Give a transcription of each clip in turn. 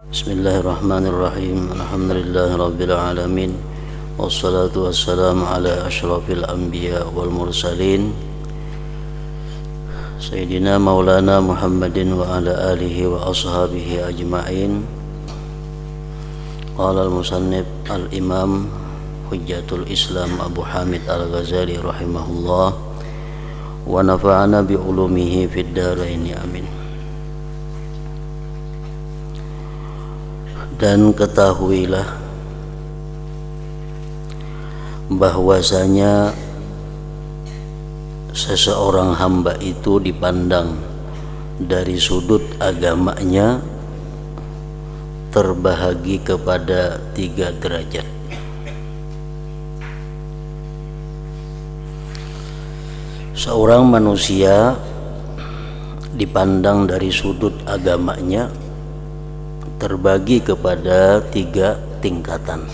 Bismillahirrahmanirrahim. Alhamdulillahirabbil alamin. Wassalatu wassalamu ala asyrafil anbiya wal mursalin Sayyidina Maulana Muhammadin wa ala alihi wa ashabihi ajma'in. Qala al-musannif al-imam Hujjatul Islam Abu Hamid Al-Ghazali rahimahullah wa nafa'ana bi ulumihi fid dharain amin. Dan ketahuilah bahwasanya seseorang hamba itu dipandang dari sudut agamanya terbahagi kepada 3 derajat. Seorang manusia dipandang dari sudut agamanya terbagi kepada 3 tingkatan.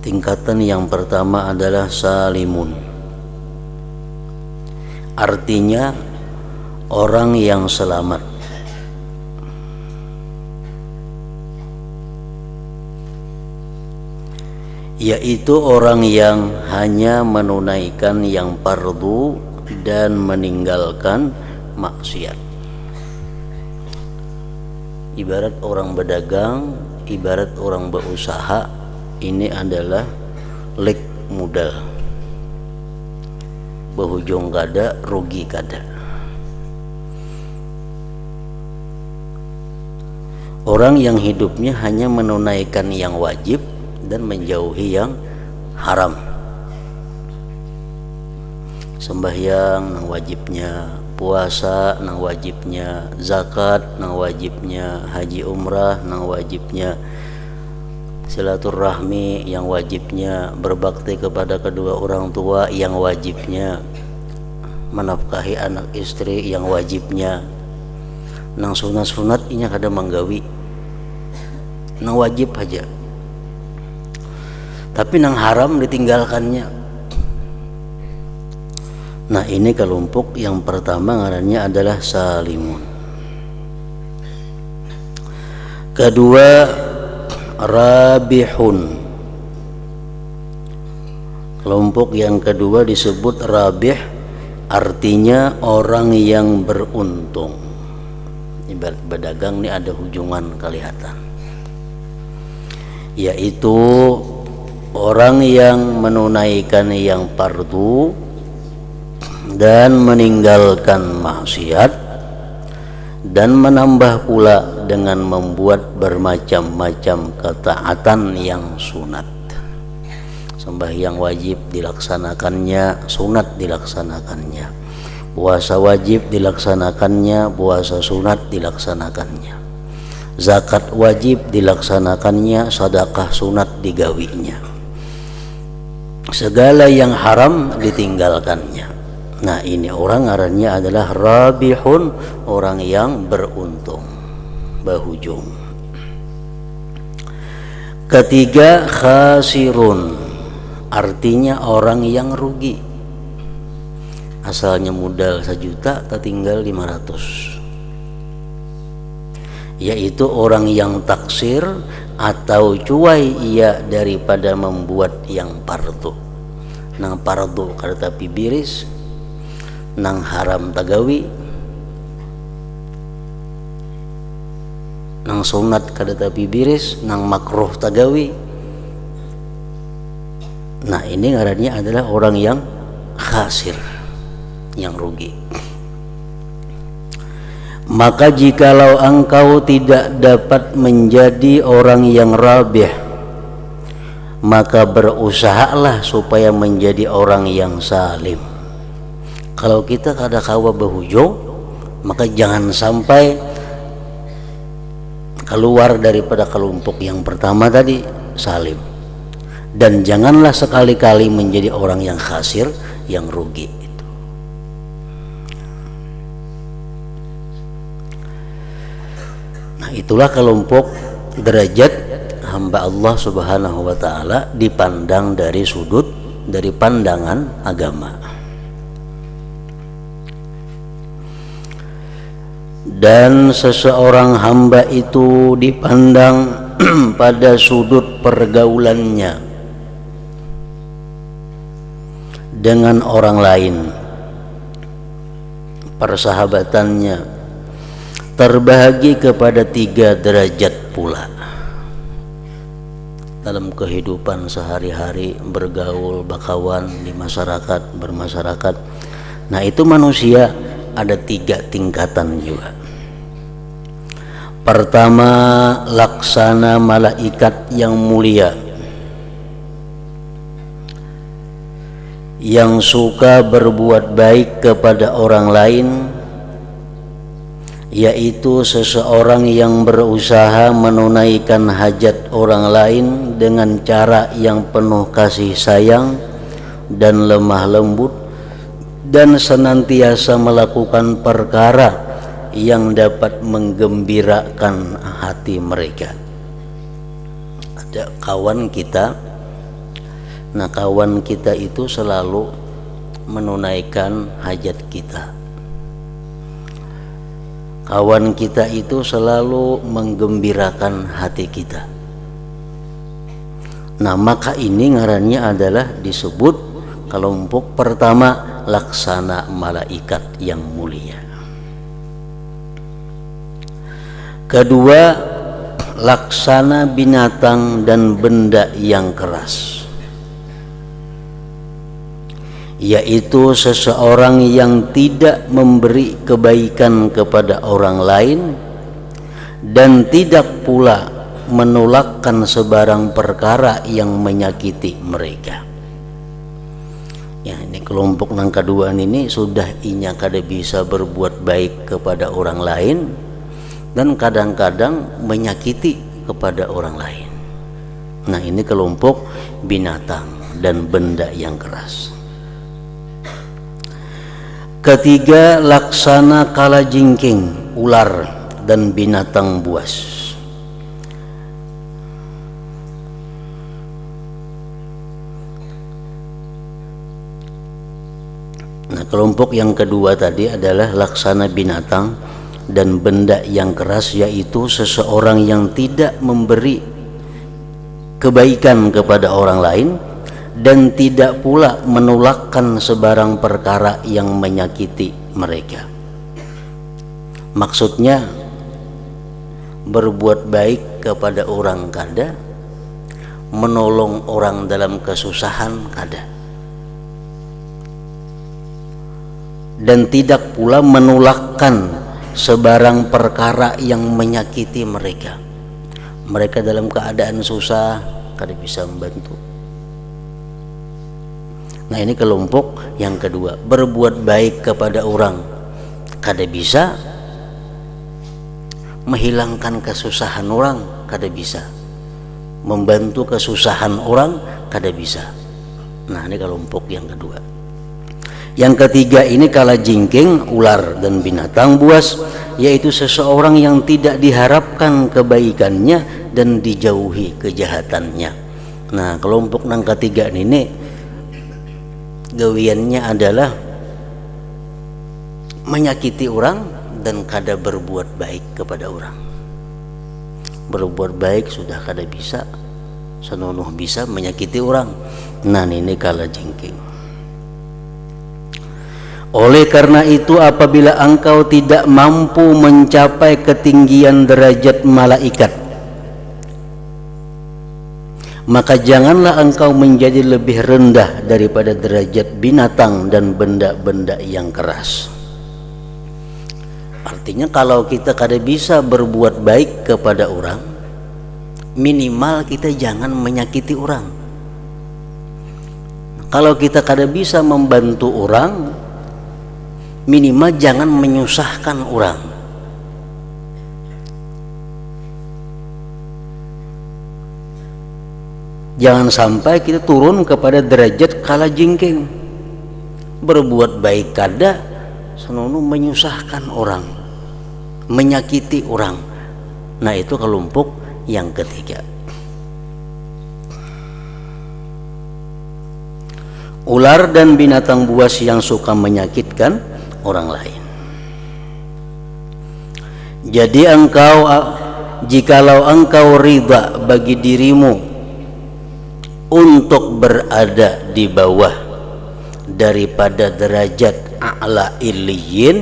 Tingkatan yang pertama adalah salimun. Artinya orang yang selamat. Yaitu orang yang hanya menunaikan yang fardu dan meninggalkan maksiat. Ibarat orang berdagang, ibarat orang berusaha, ini adalah lek modal. Berhujung kada, rugi kada. Orang yang hidupnya hanya menunaikan yang wajib dan menjauhi yang haram. Sembahyang nang wajibnya, puasa nang wajibnya, zakat nang wajibnya, haji umrah nang wajibnya, silaturahmi yang wajibnya, berbakti kepada kedua orang tua yang wajibnya, menafkahi anak istri yang wajibnya. Nang sunat-sunat inya kada manggawi, nang wajib aja. Tapi nang haram ditinggalkannya. Nah, ini kelompok yang pertama ngarannya adalah salimun. Kedua, rabihun. Kelompok yang kedua disebut rabih, artinya orang yang beruntung. Ibarat berdagang ini ada hujungan kelihatan, yaitu orang yang menunaikan yang fardu dan meninggalkan maksiat, dan menambah pula dengan membuat bermacam-macam ketaatan yang sunat. Sembahyang wajib dilaksanakannya, sunat dilaksanakannya. Puasa wajib dilaksanakannya, puasa sunat dilaksanakannya. Zakat wajib dilaksanakannya, sedekah sunat digawinya. Segala yang haram ditinggalkannya. Nah, ini orang ngarannya adalah rabihun, orang yang beruntung, berhujung. Ketiga, khasirun, artinya orang yang rugi. Asalnya modal 1 juta, tertinggal 500. Yaitu orang yang taksir atau cuai ia daripada membuat yang fardu. Nang fardu kada tapi biris, nang haram tagawi, nang sunat kada tapi biris, nang makruh tagawi. Nah, ini ngarannya adalah orang yang khasir, yang rugi. Maka jikalau engkau tidak dapat menjadi orang yang rabih, maka berusahalah supaya menjadi orang yang salim. Kalau kita kada kawa berhujung, maka jangan sampai keluar daripada kelompok yang pertama tadi, salim. Dan janganlah sekali-kali menjadi orang yang khasir, yang rugi. Nah, itulah kelompok derajat hamba Allah Subhanahu wa taala dipandang dari sudut, dari pandangan agama. dan seseorang hamba itu dipandang pada sudut pergaulannya dengan orang lain, persahabatannya, terbahagi kepada 3 derajat pula dalam kehidupan sehari-hari, bergaul, berkawan di masyarakat, bermasyarakat. Nah, itu manusia ada 3 tingkatan juga. Pertama, laksana malaikat yang mulia, yang suka berbuat baik kepada orang lain, yaitu seseorang yang berusaha menunaikan hajat orang lain dengan cara yang penuh kasih sayang dan lemah lembut, dan senantiasa melakukan perkara yang dapat menggembirakan hati mereka. Ada kawan kita, nah kawan kita itu selalu menunaikan hajat kita. Kawan kita itu selalu menggembirakan hati kita. Nah, maka ini ngarannya adalah disebut kelompok pertama, laksana malaikat yang mulia. Kedua, laksana binatang dan benda yang keras, yaitu seseorang yang tidak memberi kebaikan kepada orang lain dan tidak pula menolakkan sebarang perkara yang menyakiti mereka. Ya, ini kelompok yang kedua ini sudah inya kada bisa berbuat baik kepada orang lain dan kadang-kadang menyakiti kepada orang lain. Nah, ini kelompok binatang dan benda yang keras. Ketiga, laksana kalajengking, ular dan binatang buas. Nah, kelompok yang kedua tadi adalah laksana binatang dan benda yang keras, yaitu seseorang yang tidak memberi kebaikan kepada orang lain dan tidak pula menolakkan sebarang perkara yang menyakiti mereka. Maksudnya berbuat baik kepada orang kada, menolong orang dalam kesusahan kada, dan tidak pula menolakkan sebarang perkara yang menyakiti mereka. Mereka dalam keadaan susah kada bisa membantu. Nah, ini kelompok yang kedua, berbuat baik kepada orang kada bisa, menghilangkan kesusahan orang kada bisa, membantu kesusahan orang kada bisa. Nah, ini kelompok yang kedua. Yang ketiga ini kalajengking, ular dan binatang buas, yaitu seseorang yang tidak diharapkan kebaikannya dan dijauhi kejahatannya. Nah, kelompok yang ketiga ini gawiannya adalah menyakiti orang dan kada berbuat baik kepada orang. Berbuat baik sudah kada bisa, senonoh bisa menyakiti orang. Nah, ini kalajengking. Oleh karena itu, apabila engkau tidak mampu mencapai ketinggian derajat malaikat, maka janganlah engkau menjadi lebih rendah daripada derajat binatang dan benda-benda yang keras. Artinya, kalau kita kada bisa berbuat baik kepada orang, minimal kita jangan menyakiti orang. Kalau kita kada bisa membantu orang, minimal jangan menyusahkan orang. Jangan sampai kita turun kepada derajat kalajengking, berbuat baik kada, senonoh menyusahkan orang, menyakiti orang. Nah, itu kelompok yang ketiga. Ular dan binatang buas yang suka menyakitkan orang lain. Jadi jikalau engkau ridha bagi dirimu untuk berada di bawah daripada derajat a'la illiyin,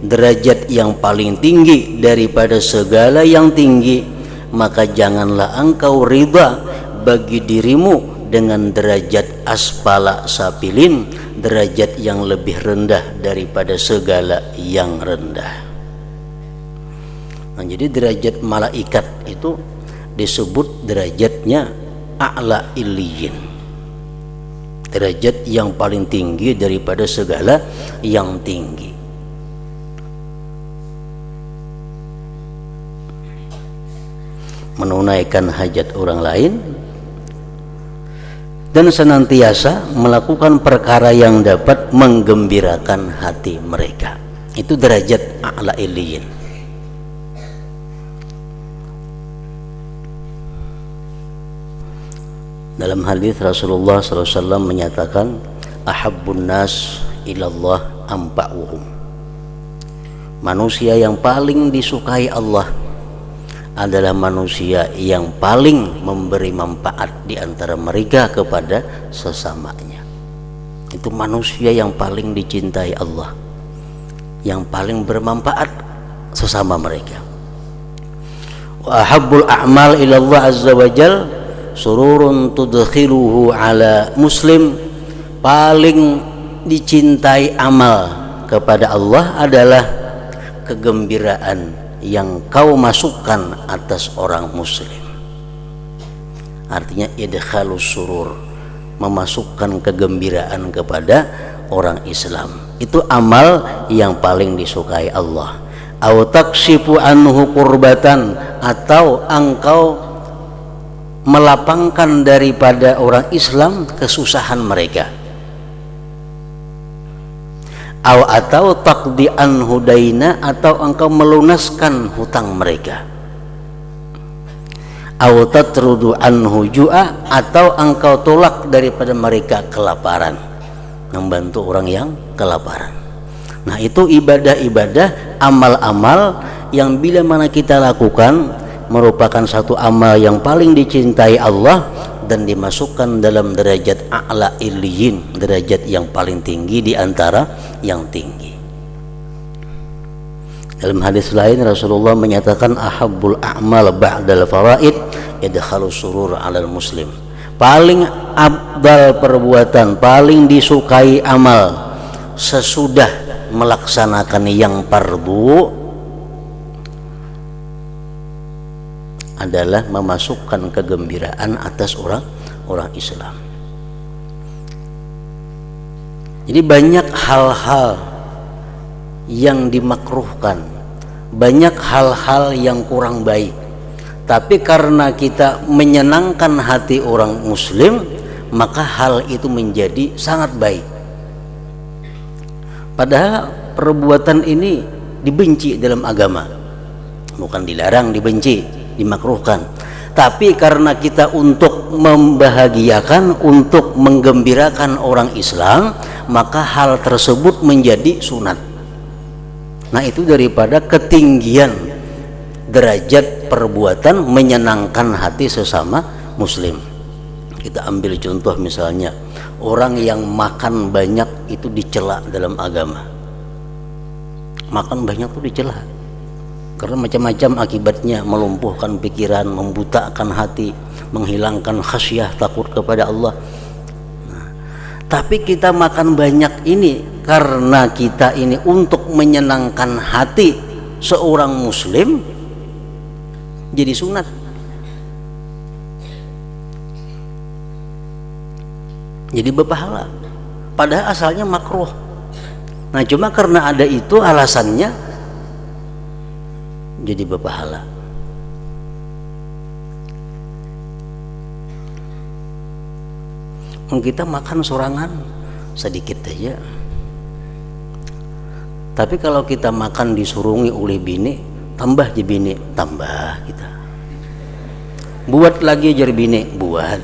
derajat yang paling tinggi daripada segala yang tinggi, maka janganlah engkau ridha bagi dirimu dengan derajat asfala safilin, derajat yang lebih rendah daripada segala yang rendah. Nah, jadi derajat malaikat itu disebut derajatnya a'la illiyin, derajat yang paling tinggi daripada segala yang tinggi. Menunaikan hajat orang lain dan senantiasa melakukan perkara yang dapat menggembirakan hati mereka, itu derajat a'la illiyin. Dalam hadis Rasulullah SAW menyatakan, ahabbun nas ilallah anfa'uhum, manusia yang paling disukai Allah adalah manusia yang paling memberi manfaat di antara mereka kepada sesamanya. Itu manusia yang paling dicintai Allah, yang paling bermanfaat sesama mereka. Wa ahabbul a'mal ilallah azza wa jal sururun tudkhiluhu ala muslim, paling dicintai amal kepada Allah adalah kegembiraan yang kau masukkan atas orang muslim. Artinya idkhalus surur, memasukkan kegembiraan kepada orang Islam, itu amal yang paling disukai Allah. Au takshifu anhu kurbatan, atau engkau melapangkan daripada orang Islam kesusahan mereka. Atau taqdi anhu daina, atau engkau melunaskan hutang mereka. Tatrudu anhu ju'a, atau engkau tolak daripada mereka kelaparan, membantu orang yang kelaparan. Nah, itu ibadah-ibadah, amal-amal yang bila mana kita lakukan merupakan satu amal yang paling dicintai Allah dan dimasukkan dalam derajat a'la illiyin, derajat yang paling tinggi di antara yang tinggi. Dalam hadis lain Rasulullah menyatakan, ahabbul a'mal ba'dal faraid idkhalus surur 'alal muslim, paling abdal perbuatan, paling disukai amal sesudah melaksanakan yang fardu adalah memasukkan kegembiraan atas orang Islam. Jadi banyak hal-hal yang dimakruhkan, banyak hal-hal yang kurang baik, tapi karena kita menyenangkan hati orang muslim, maka hal itu menjadi sangat baik. Padahal perbuatan ini dibenci dalam agama, bukan dilarang, dibenci, dimakruhkan, tapi karena kita untuk membahagiakan, untuk menggembirakan orang Islam, maka hal tersebut menjadi sunat. Nah, itu daripada ketinggian derajat perbuatan menyenangkan hati sesama muslim. Kita ambil contoh misalnya, orang yang makan banyak itu dicela dalam agama. Makan banyak itu dicela karena macam-macam akibatnya, melumpuhkan pikiran, membutakan hati, menghilangkan khasyah, takut kepada Allah. Nah, tapi kita makan banyak ini karena kita ini untuk menyenangkan hati seorang muslim, jadi sunat. Jadi berpahala, padahal asalnya makruh. Nah, cuma karena ada itu alasannya jadi berpahala. Kita makan sorangan sedikit aja, tapi kalau kita makan disurungi oleh bini, tambah je bini, tambah kita. Buat lagi jar bini, buat.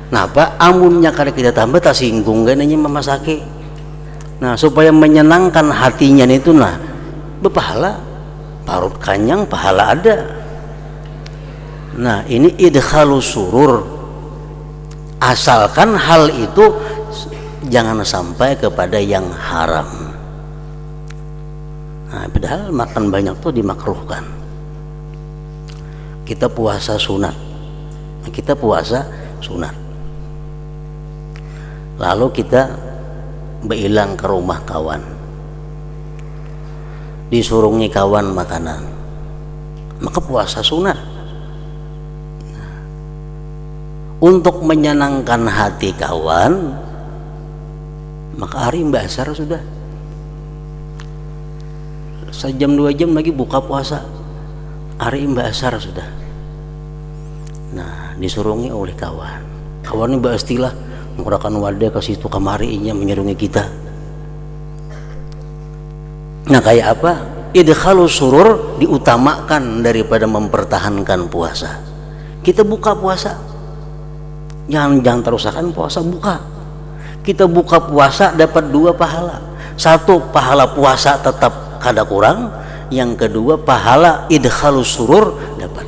Napa amunnya kada kita tambah tak singgung kan nanya mama sake. Nah, supaya menyenangkan hatinya itu, nah berpahala. Parut kanyang pahala ada. Nah, ini idkhalus surur, asalkan hal itu jangan sampai kepada yang haram. Nah, padahal makan banyak tuh dimakruhkan. Kita puasa sunat, lalu kita beilang ke rumah kawan, disurungi kawan makanan, maka puasa sunat. Untuk menyenangkan hati kawan, maka hari mbasar sudah, sejam 2 jam lagi buka puasa, hari mbasar sudah. Nah, disurungi oleh kawan ini beristilah menggunakan wadah ke situ kemari inya menyerungi kita. Nah, kayak apa? Idkhalus surur diutamakan daripada mempertahankan puasa. Kita buka puasa, jangan terusakan puasa, buka. Kita buka puasa dapat 2 pahala. 1, pahala puasa tetap kada kurang. Yang kedua, pahala idkhalus surur dapat.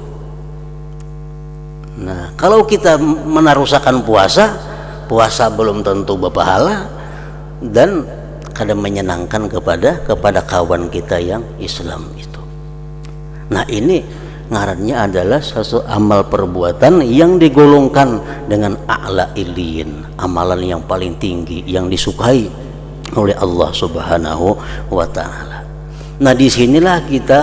Nah, kalau kita menarusakan puasa belum tentu berpahala dan kada menyenangkan kepada kawan kita yang Islam itu. Nah, ini ngarannya adalah suatu amal perbuatan yang digolongkan dengan a'la ilin, amalan yang paling tinggi yang disukai oleh Allah Subhanahu wa taala. Nah, disinilah kita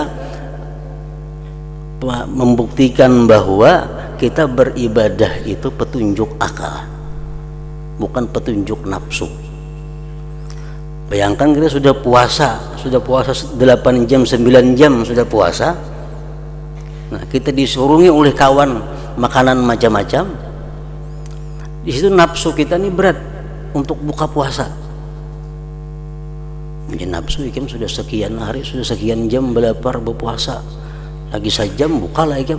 membuktikan bahwa kita beribadah itu petunjuk akal, bukan petunjuk nafsu. Bayangkan kita sudah puasa 8 jam 9 jam sudah puasa. Nah, kita disurungi oleh kawan makanan macam-macam. Di situ nafsu kita ini berat untuk buka puasa. Menjadi nafsu ikem sudah sekian hari, sudah sekian jam belapar berpuasa. Lagi sejam buka lagi.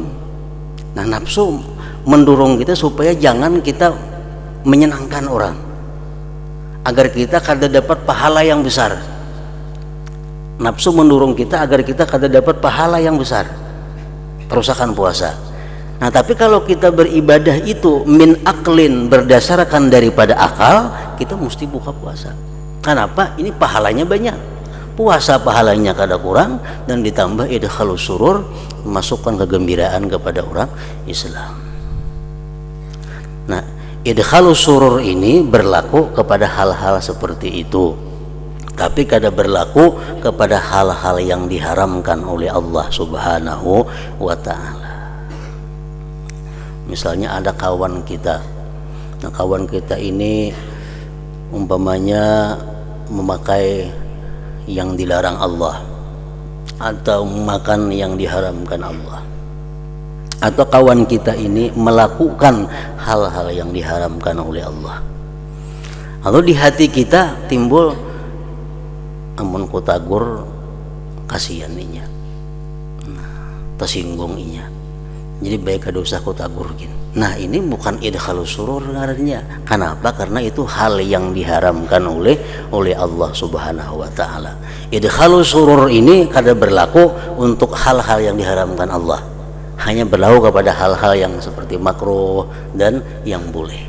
Nah, nafsu mendorong kita supaya jangan kita menyenangkan orang, agar kita kada dapat pahala yang besar. Nafsu mendorong kita agar kita kada dapat pahala yang besar, perusakan puasa. Nah, tapi kalau kita beribadah itu min aklin, berdasarkan daripada akal, kita mesti buka puasa. Kenapa? Ini pahalanya banyak. Puasa pahalanya kada kurang, dan ditambah idkhalus surur, memasukkan kegembiraan kepada orang Islam. Nah, idkhalus surur ini berlaku kepada hal-hal seperti itu, tapi kada berlaku kepada hal-hal yang diharamkan oleh Allah Subhanahu wa ta'ala. Misalnya ada kawan kita, nah kawan kita ini umpamanya memakai yang dilarang Allah, atau makan yang diharamkan Allah, atau kawan kita ini melakukan hal-hal yang diharamkan oleh Allah. Lalu di hati kita timbul, amun ku tagur kasihan inya, tersinggung inya, jadi baik kada usah ku tagur gin. Nah, ini bukan idkhalus surur ngarannya. Kenapa? Karena itu hal yang diharamkan oleh Allah Subhanahu wa taala. Idkhalus surur ini kada berlaku untuk hal-hal yang diharamkan Allah, hanya berlaku kepada hal-hal yang seperti makruh dan yang boleh.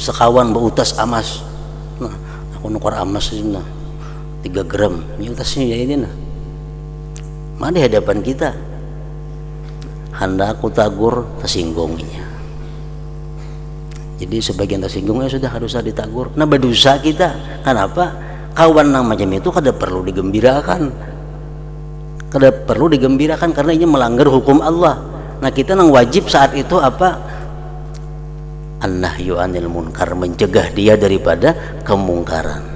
Sekawan beutas amas, nah aku nukar amas ini 3 gram, ini utasnya ini nah, mana di hadapan kita, hendak aku tagur tersinggunginya. Jadi sebagian tersinggungnya sudah harus ditagur. Nah, berdosa kita. Kenapa? Kawan yang macam itu kada perlu digembirakan. Kada perlu digembirakan karena ini melanggar hukum Allah. Nah, kita yang wajib saat itu apa? An-nahyu anil munkar, mencegah dia daripada kemungkaran.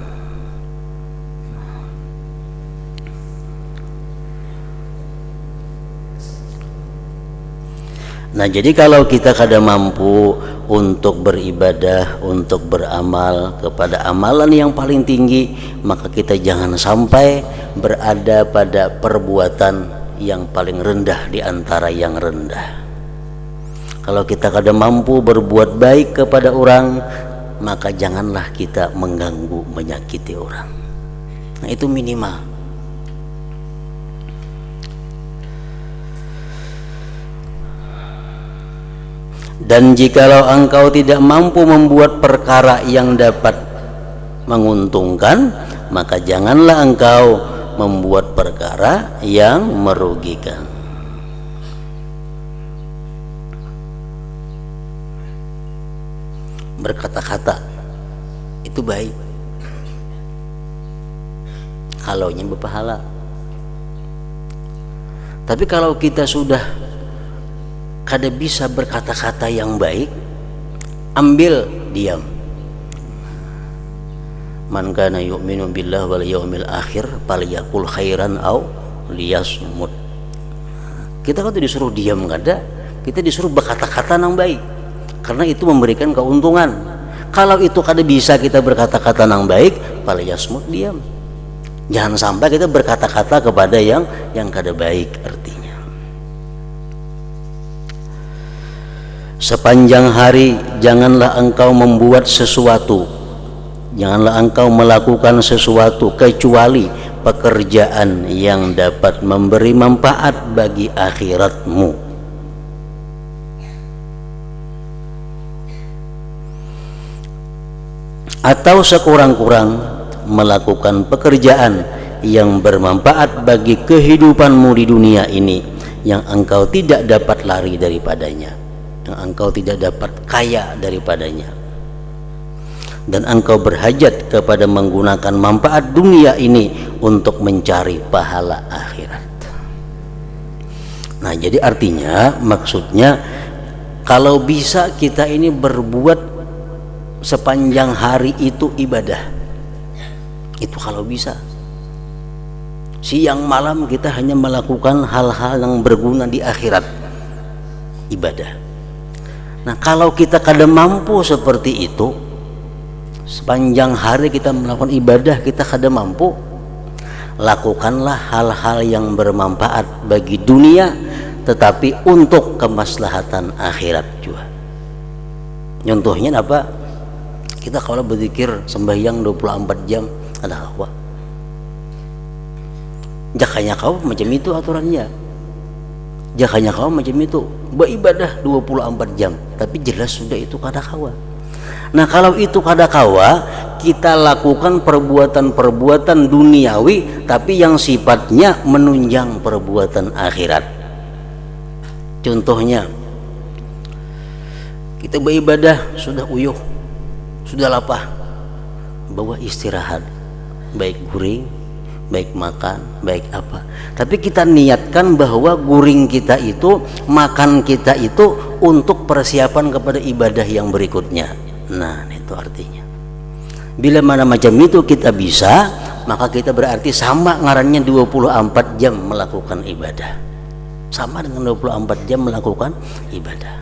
Nah, jadi kalau kita kada mampu untuk beribadah, untuk beramal kepada amalan yang paling tinggi, maka kita jangan sampai berada pada perbuatan yang paling rendah di antara yang rendah. Kalau kita kada mampu berbuat baik kepada orang, maka janganlah kita mengganggu, menyakiti orang. Nah, itu minimal. Dan jikalau engkau tidak mampu membuat perkara yang dapat menguntungkan, maka janganlah engkau membuat perkara yang merugikan. Berkata-kata itu baik kalaunya berpahala. Tapi kalau kita sudah kada bisa berkata-kata yang baik, ambil diam. Man kana yu'minu billahi wal yaumil akhir falyaqul khairan aw liyasmut. Kita kan disuruh diam, kada, kita disuruh berkata-kata yang baik, karena itu memberikan keuntungan. Kalau itu kada bisa kita berkata-kata yang baik, falyasmut, diam. Jangan sampai kita berkata-kata kepada yang kada baik artinya. Sepanjang hari janganlah engkau membuat sesuatu, janganlah engkau melakukan sesuatu kecuali pekerjaan yang dapat memberi manfaat bagi akhiratmu. Atau sekurang-kurang melakukan pekerjaan yang bermanfaat bagi kehidupanmu di dunia ini, yang engkau tidak dapat lari daripadanya, yang engkau tidak dapat kaya daripadanya, dan engkau berhajat kepada menggunakan manfaat dunia ini untuk mencari pahala akhirat. Nah, jadi artinya, maksudnya kalau bisa kita ini berbuat sepanjang hari itu ibadah, itu kalau bisa. Siang malam kita hanya melakukan hal-hal yang berguna di akhirat, ibadah. Nah, kalau kita kada mampu seperti itu, sepanjang hari kita melakukan ibadah kita kada mampu, lakukanlah hal-hal yang bermanfaat bagi dunia tetapi untuk kemaslahatan akhirat juga. Contohnya apa? Kita kalau berzikir sembahyang 24 jam ada apa? Jakanya kau macam itu aturannya, jakanya kau macam itu beribadah 24 jam, tapi jelas sudah itu kada kawa. Nah, kalau itu kada kawa, kita lakukan perbuatan-perbuatan duniawi tapi yang sifatnya menunjang perbuatan akhirat. Contohnya, kita beribadah sudah uyuh, sudah lapar, bawa istirahat, baik guring, baik makan, baik apa, tapi kita niatkan bahwa guring kita itu, makan kita itu untuk persiapan kepada ibadah yang berikutnya. Nah, itu artinya bila mana macam itu kita bisa, maka kita berarti sama ngarannya 24 jam melakukan ibadah, sama dengan 24 jam melakukan ibadah.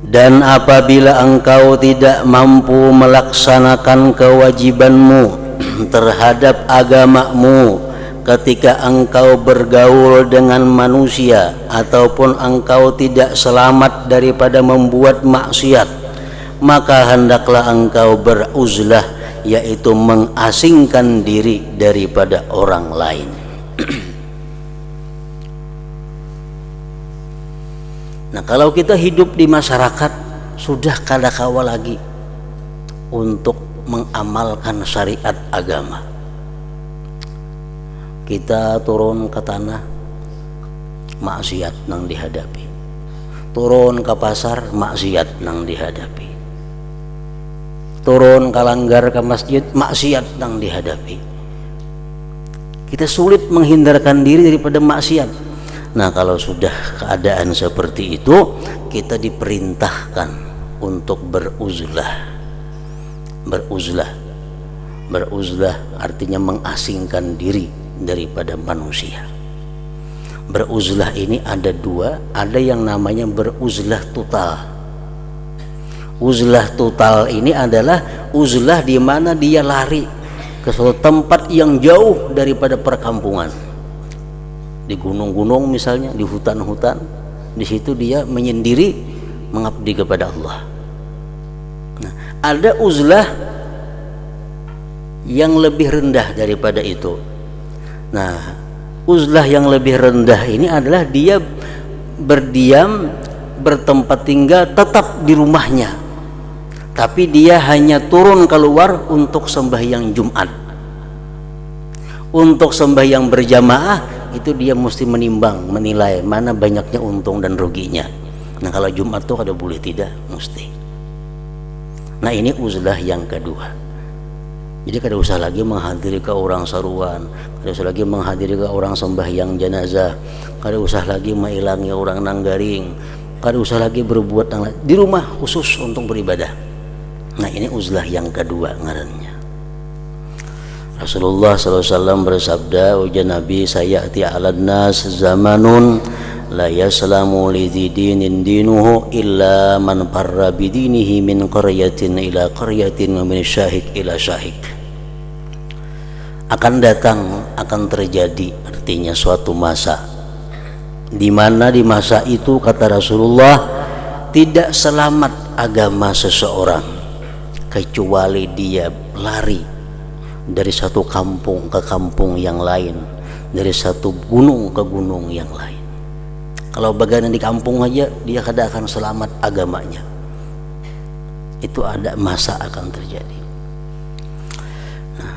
Dan apabila engkau tidak mampu melaksanakan kewajibanmu terhadap agamamu ketika engkau bergaul dengan manusia, ataupun engkau tidak selamat daripada membuat maksiat, maka hendaklah engkau beruzlah, yaitu mengasingkan diri daripada orang lain. Nah, kalau kita hidup di masyarakat sudah kada kawa lagi untuk mengamalkan syariat agama. Kita turun ke tanah, maksiat nang dihadapi. Turun ke pasar, maksiat nang dihadapi. Turun ke langgar ke masjid, maksiat nang dihadapi. Kita sulit menghindarkan diri daripada maksiat. Nah, kalau sudah keadaan seperti itu, kita diperintahkan untuk beruzlah. Beruzlah artinya mengasingkan diri daripada manusia. Beruzlah ini ada dua, ada yang namanya beruzlah total. Uzlah total ini adalah uzlah di mana dia lari ke suatu tempat yang jauh daripada perkampungan. Di gunung-gunung misalnya, di hutan-hutan, di situ dia menyendiri mengabdi kepada Allah. Nah, ada uzlah yang lebih rendah daripada itu. Nah, Uzlah yang lebih rendah ini adalah dia berdiam, bertempat tinggal tetap di rumahnya, tapi dia hanya turun keluar untuk sembahyang Jumat. Untuk sembahyang berjamaah itu dia mesti menimbang, menilai mana banyaknya untung dan ruginya. Nah kalau Jumat tuh kada boleh tidak, mesti. Nah ini uzlah yang kedua. Jadi kada usah lagi menghadiri ke orang saruan, kada usah lagi menghadiri ke orang sembahyang jenazah, kada usah lagi mailangi orang nanggaring, kada usah lagi berbuat di rumah khusus untuk beribadah. Nah ini uzlah yang kedua ngarannya. Rasulullah SAW bersabda, ujar Nabi, sayati 'alan nas zamanun la yaslamu li dinin dinuhu illa man farra bidinihi min qaryatin ila qaryatin wa min syahik ila syahik. Akan datang, akan terjadi, artinya suatu masa di mana di masa itu kata Rasulullah tidak selamat agama seseorang kecuali dia lari dari satu kampung ke kampung yang lain, dari satu gunung ke gunung yang lain. Kalau bagian di kampung aja dia kada akan selamat agamanya. Itu ada masa akan terjadi. Nah,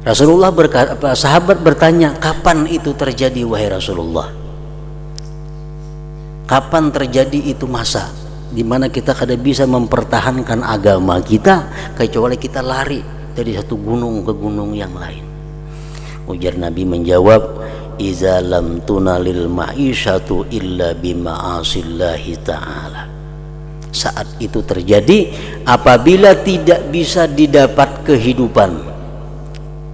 Rasulullah berkata, sahabat bertanya, kapan itu terjadi wahai Rasulullah? Kapan terjadi itu masa di mana kita kada bisa mempertahankan agama kita kecuali kita lari dari satu gunung ke gunung yang lain? Ujar Nabi menjawab, iza lam tunalil ma'isyatu illa bima'asillahi ta'ala. Saat itu terjadi apabila tidak bisa didapat kehidupan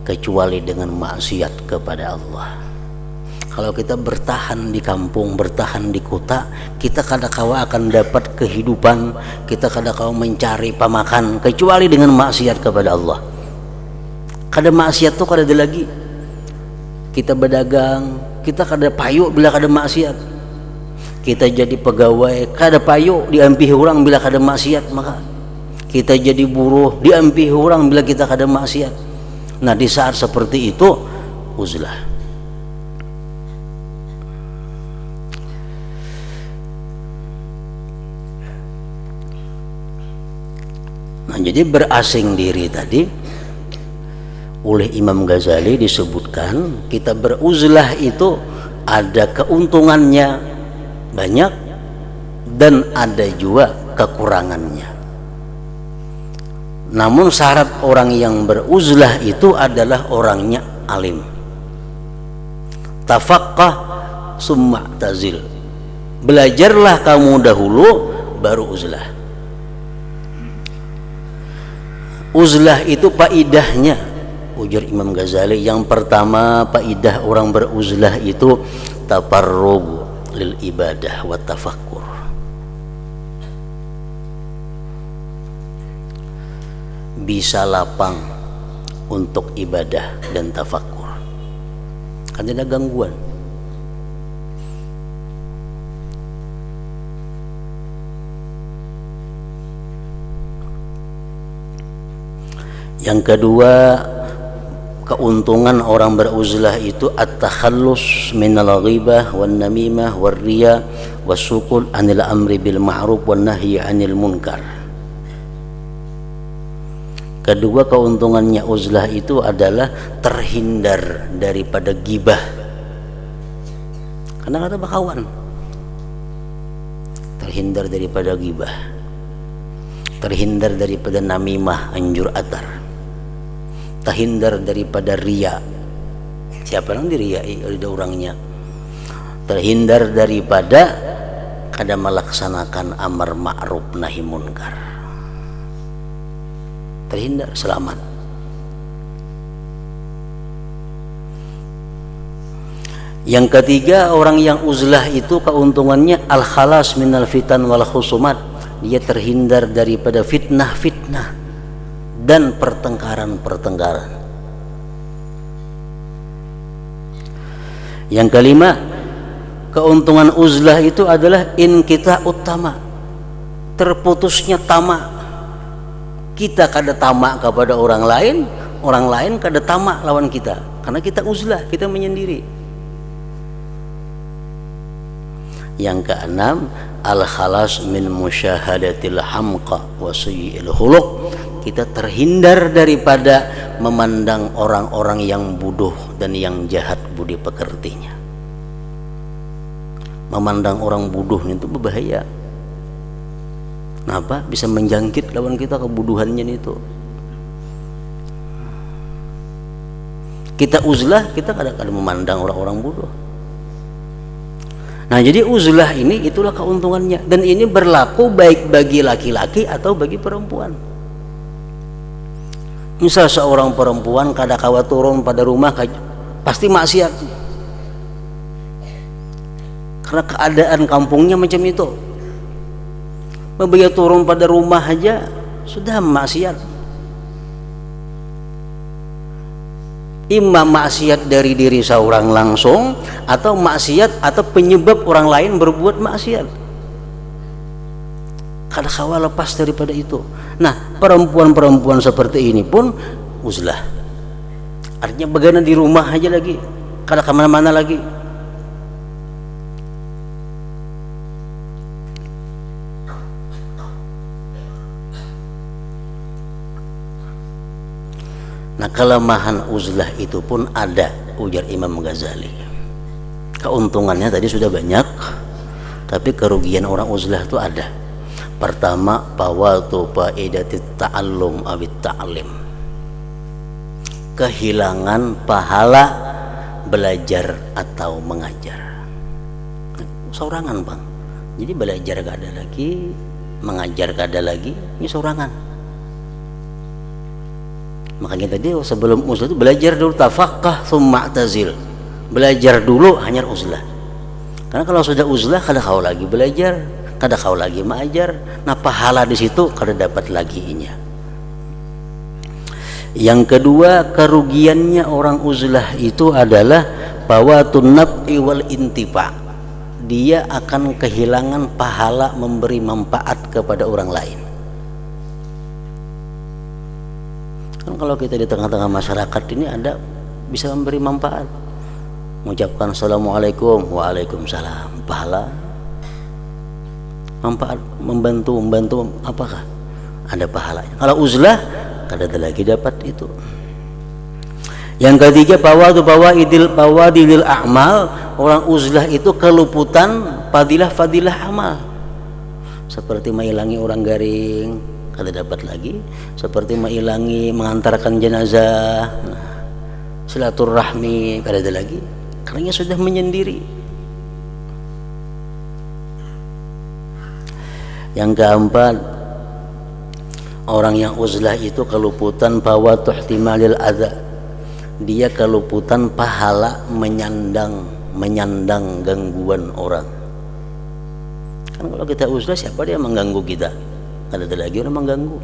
kecuali dengan maksiat kepada Allah. Kalau kita bertahan di kampung, bertahan di kota, kita kadang-kala akan dapat kehidupan, kita kadang-kala mencari pemakan kecuali dengan maksiat kepada Allah. Kada maksiat tuh kada ada lagi. Kita berdagang, kita kada payu bila kada maksiat. Kita jadi pegawai, kada payu diampih orang bila kada maksiat. Maka kita jadi buruh, diampih orang bila kita kada maksiat. Nah di saat seperti itu uzlah. Nah jadi berasing diri tadi oleh Imam Ghazali disebutkan, kita beruzlah itu ada keuntungannya banyak dan ada juga kekurangannya. Namun syarat orang yang beruzlah itu adalah orangnya alim, tafaqqah summa tazil. Belajarlah kamu dahulu baru uzlah. Uzlah itu faidahnya, ujar Imam Ghazali, yang pertama faidah orang beruzlah itu tafarrugu lil ibadah wa tafakkur. Bisa lapang untuk ibadah dan tafakkur, kan ada gangguan. Yang kedua, keuntungan orang beruzlah itu at-takhallus minal ghibah wan namimah war riya wasukul anil amri bil ma'ruf wan nahyi anil munkar. Kedua keuntungannya uzlah itu adalah terhindar daripada gibah. Karena kata bakawan, terhindar daripada gibah, terhindar daripada namimah, anjur atar, terhindar daripada riya. Siapa yang diriyai oleh orangnya? Terhindar daripada kada melaksanakan amar ma'ruf nahi munkar. Terhindar, selamat. Yang ketiga, orang yang uzlah itu keuntungannya al-khalas minal fitan wal khusumat. Dia terhindar daripada fitnah-fitnah dan pertengkaran-pertengkaran. Yang kelima, keuntungan uzlah itu adalah kita utama, terputusnya tamak. Kita kada tamak kepada orang lain kada tamak lawan kita. karena kita uzlah, kita menyendiri. Yang keenam, al-khalas min musyahadatil hamqa wa sayyi'il khuluq. Kita terhindar daripada memandang orang-orang yang bodoh dan yang jahat budi pekertinya. Memandang orang bodoh itu berbahaya. Kenapa? Bisa menjangkit lawan kita kebodohannya itu. Kita uzlah, kita kadang-kadang memandang orang-orang bodoh. Nah, jadi uzlah ini itulah keuntungannya, dan ini berlaku baik bagi laki-laki atau bagi perempuan. Misal seorang perempuan kadang-kala turun pada rumah pasti maksiat, karena keadaan kampungnya macam itu. Begitu turun pada rumah aja sudah maksiat. Imam maksiat dari diri seorang langsung, atau maksiat atau penyebab orang lain berbuat maksiat. Kadang-kala lepas daripada itu. Nah, perempuan-perempuan seperti ini pun uzlah. Artinya bagaimana di rumah aja lagi, kadang kemana-mana lagi. Nah, kelemahan uzlah itu pun ada, ujar Imam Ghazali. Keuntungannya tadi sudah banyak, tapi kerugian orang uzlah itu ada. Pertama, fawatu faidatit ta'allum awit ta'lim. Kehilangan pahala belajar atau mengajar. Sorangan, Bang. Jadi belajar gak ada lagi, mengajar gak ada lagi, ini sorangan. Makanya tadi sebelum uzlah itu belajar dulu, tafaqqah tsumma i'tazil. Belajar dulu hanya uzlah. Karena kalau sudah uzlah kadang-kala lagi belajar, kadang-kala lagi mengajar. Nah, pahala di situ kada dapat lagi inya. Yang kedua, kerugiannya orang uzlah itu adalah fawatun naf'i wal intifa. Dia akan kehilangan pahala memberi manfaat kepada orang lain. Kan kalau kita di tengah-tengah masyarakat ini ada bisa memberi manfaat, mengucapkan assalamualaikum, waalaikumsalam, pahala, manfaat, membantu apakah ada pahalanya. Kalau uzlah kada ada lagi dapat itu. Yang ketiga, fawadilil a'mal. Orang uzlah itu keluputan fadilah amal, seperti menghilangi orang garing, kada dapat lagi. Seperti menghilangi mengantarkan jenazah, silaturahmi, kada ada lagi, karena sudah menyendiri. Yang keempat, orang yang uzlah itu keluputan fawatu ihtimalil adza. Dia keluputan pahala menyandang gangguan orang. Kan kalau kita uzlah, siapa dia mengganggu kita? Kada ada lagi orang mengganggu.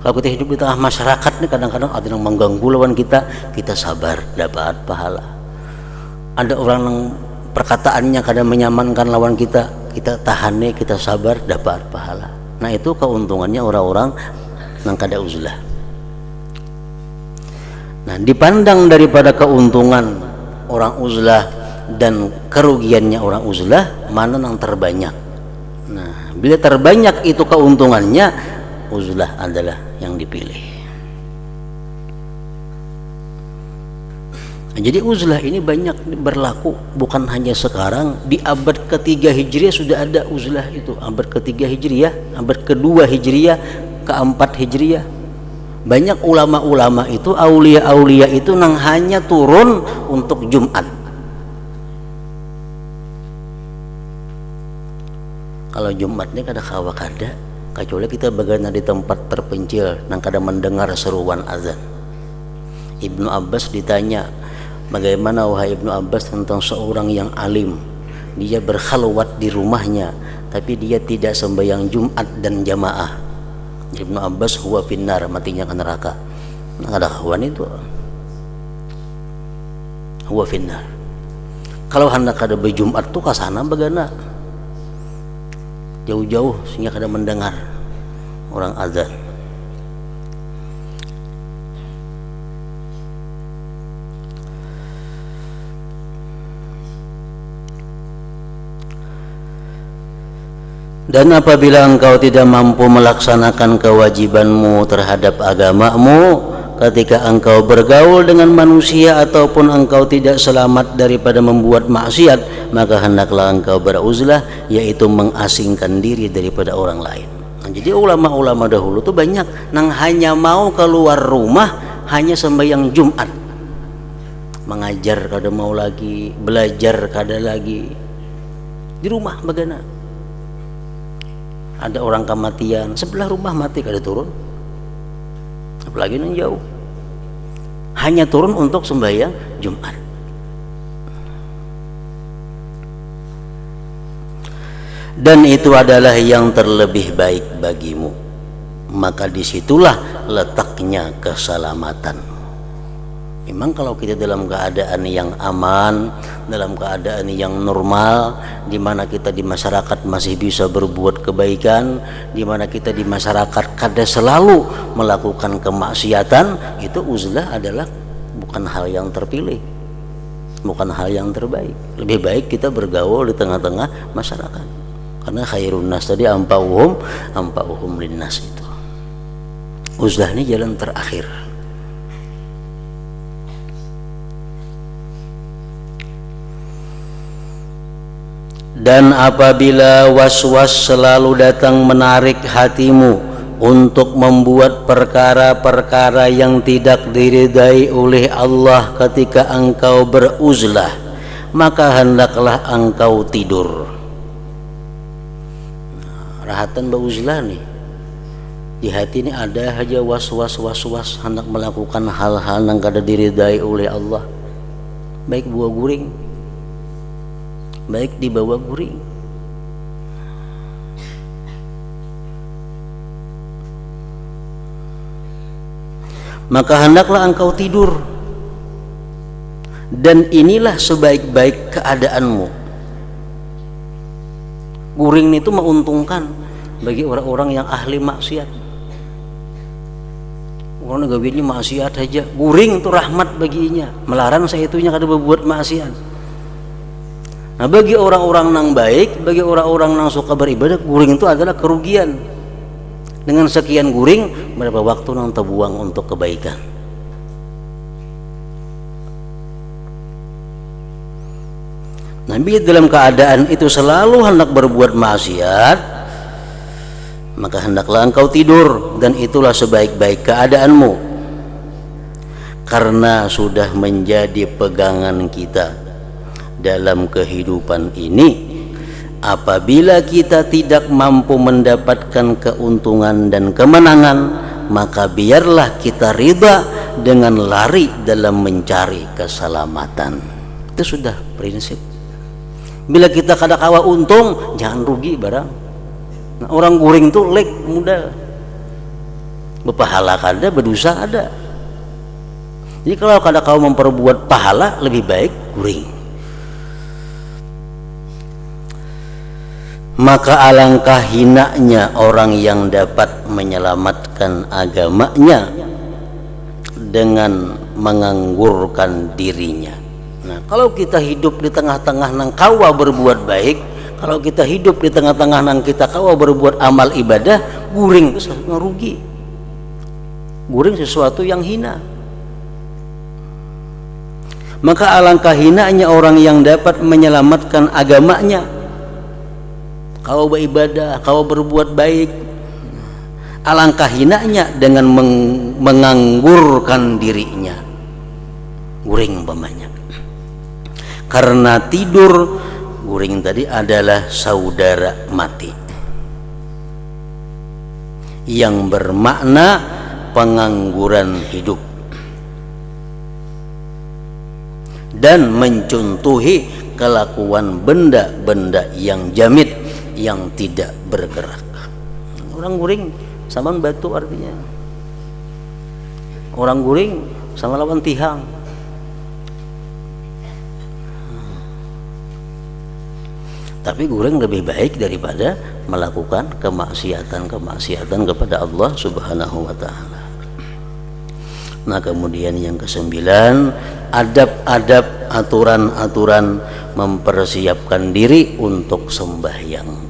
Kalau kita hidup di tengah masyarakat nih, kadang-kadang ada yang mengganggu lawan kita, kita sabar dapat pahala. Ada orang yang perkataannya kadang menyamankan lawan kita, kita tahane, kita sabar dapat pahala. Nah, itu keuntungannya orang-orang yang kada uzlah. Nah, dipandang daripada keuntungan orang uzlah dan kerugiannya orang uzlah, mana yang terbanyak? Nah, bila terbanyak itu keuntungannya, uzlah adalah yang dipilih. Nah, jadi uzlah ini banyak berlaku, bukan hanya sekarang. Di abad ketiga Hijriah sudah ada uzlah itu. Abad ketiga Hijriah, abad kedua Hijriah, keempat Hijriah. Banyak ulama-ulama itu, aulia-aulia itu nang hanya turun untuk Jumat. Kalau Jumat ini kada kawa kada, kecuali kita bagaimana di tempat terpencil nang kada mendengar seruan azan. Ibnu Abbas ditanya, bagaimana wahai Ibnu Abbas tentang seorang yang alim, dia berkhalwat di rumahnya tapi dia tidak sembahyang Jumat dan jamaah. Ibnu Abbas, huwa finnar, matinya ke neraka. Nah, ada kawan itu, huwa finnar. Kalau hendak kada berjumat tuh kasana bagana jauh-jauh sehingga kada mendengar orang azan. Dan apabila engkau tidak mampu melaksanakan kewajibanmu terhadap agamamu ketika engkau bergaul dengan manusia ataupun engkau tidak selamat daripada membuat maksiat, maka hendaklah engkau beruzlah, yaitu mengasingkan diri daripada orang lain. Nah, jadi ulama-ulama dahulu tuh banyak yang hanya mau keluar rumah hanya sembahyang Jumat, mengajar kada mau lagi, belajar kada lagi, di rumah bagaimana. Ada orang kematian sebelah rumah mati kada turun, apalagi yang jauh, hanya turun untuk sembahyang Jumat. Dan itu adalah yang terlebih baik bagimu, maka disitulah letaknya keselamatan. Memang kalau kita dalam keadaan yang aman, dalam keadaan yang normal, di mana kita di masyarakat masih bisa berbuat kebaikan, di mana kita di masyarakat kada selalu melakukan kemaksiatan, itu uzlah adalah bukan hal yang terpilih, bukan hal yang terbaik. Lebih baik kita bergaul di tengah-tengah masyarakat, karena khairun nas tadi ampa'uhum linnas itu. Uzlah ini jalan terakhir. Dan apabila was-was selalu datang menarik hatimu untuk membuat perkara-perkara yang tidak diridai oleh Allah ketika engkau beruzlah, maka hendaklah engkau tidur. Rahatan beruzlah nih, di hati ini ada aja was-was hendak melakukan hal-hal yang kada diridai oleh Allah, baik buah guring, baik di bawah guring. Maka hendaklah engkau tidur, dan inilah sebaik-baik keadaanmu. Guring itu menguntungkan bagi orang-orang yang ahli maksiat. Orang gawinya maksiat aja, guring itu rahmat baginya, melarang saya itunya kada berbuat maksiat. Nah, bagi orang-orang yang baik, bagi orang-orang yang suka beribadah, guring itu adalah kerugian. Dengan sekian guring, berapa waktu yang terbuang untuk kebaikan. Nabi dalam keadaan itu selalu hendak berbuat maksiat, maka hendaklah engkau tidur, dan itulah sebaik-baik keadaanmu, karena sudah menjadi pegangan kita dalam kehidupan ini. Apabila kita tidak mampu mendapatkan keuntungan dan kemenangan, maka biarlah kita ridha dengan lari dalam mencari keselamatan. Itu sudah prinsip. Bila kita kada kawa untung, jangan rugi barang. Nah, orang guring itu lek muda, berpahala kada, berdosa ada. Jadi kalau kada kawa memperbuat pahala, lebih baik guring. Maka alangkah hinanya orang yang dapat menyelamatkan agamanya dengan menganggurkan dirinya. Nah, kalau kita hidup di tengah-tengah nang kawa berbuat baik, kalau kita hidup di tengah-tengah nang kita kawa berbuat amal ibadah, guring itu rugi. Guring sesuatu yang hina. Maka alangkah hinanya orang yang dapat menyelamatkan agamanya. Kau beribadah, kau berbuat baik, alangkah hinanya dengan menganggurkan dirinya, guring umpamanya. Karena tidur, guring tadi adalah saudara mati, yang bermakna pengangguran hidup, dan mencontohi kelakuan benda-benda yang jamid, yang tidak bergerak. Orang guring sama batu artinya. Orang guring sama lawan tihang. Tapi guring lebih baik daripada melakukan kemaksiatan kepada Allah Subhanahu wa taala. Nah, kemudian yang kesembilan, adab-adab, aturan-aturan mempersiapkan diri untuk sembahyang.